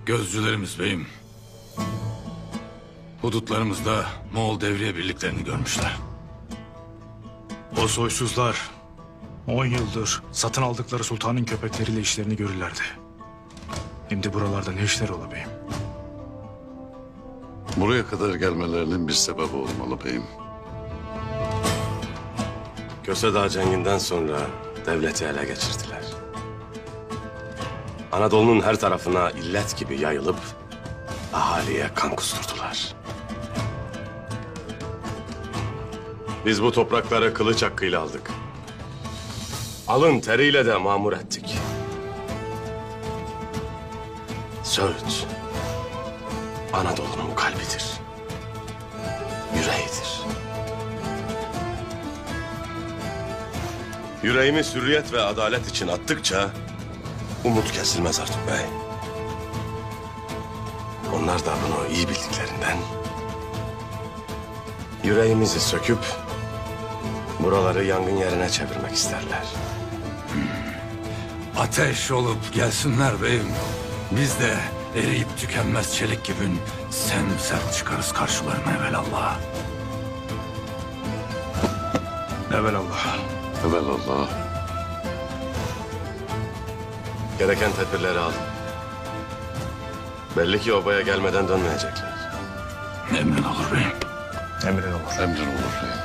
Gözcülerimiz beyim, hudutlarımızda Moğol devriye birliklerini görmüşler. O soysuzlar 10 yıldır satın aldıkları sultanın köpekleriyle işlerini görürlerdi. Şimdi buralarda ne işler ola beyim? Buraya kadar gelmelerinin bir sebebi olmalı beyim. Köse Dağı cenginden sonra devleti ele geçirdiler. Anadolu'nun her tarafına illet gibi yayılıp ahaliye kan kusturdular. Biz bu toprakları kılıç hakkıyla aldık. Alın teriyle de mamur ettik. Söğüt, Anadolu'nun kalbidir, yüreğidir. Yüreğimi hürriyet ve adalet için attıkça umut kesilmez Artuk Bey. Onlar da bunu iyi bildiklerinden yüreğimizi söküp buraları yangın yerine çevirmek isterler. Ateş olup gelsinler beyim. Biz de eriyip tükenmez çelik gibi semsert çıkarız karşılarına evelallah. Evelallah. Evelallah. Gereken tedbirleri alın. Belli ki obaya gelmeden dönmeyecekler. Emrin olur beyim. Emrin olur. Emrin olur beyim.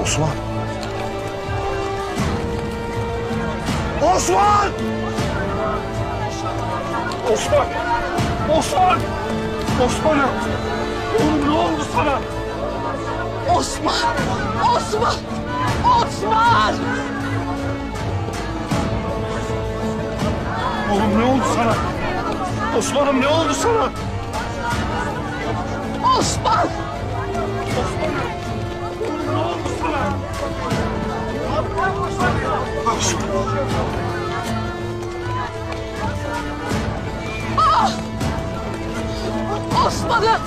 Osman! Osman! Osman! Osman! Osman'ım! Oğlum ne oldu sana? Osman! Osman! Osman! Oğlum ne oldu sana? Osman'ım ne oldu sana? Osman! Ne oldu sana? Osman'ım! Osman'ım!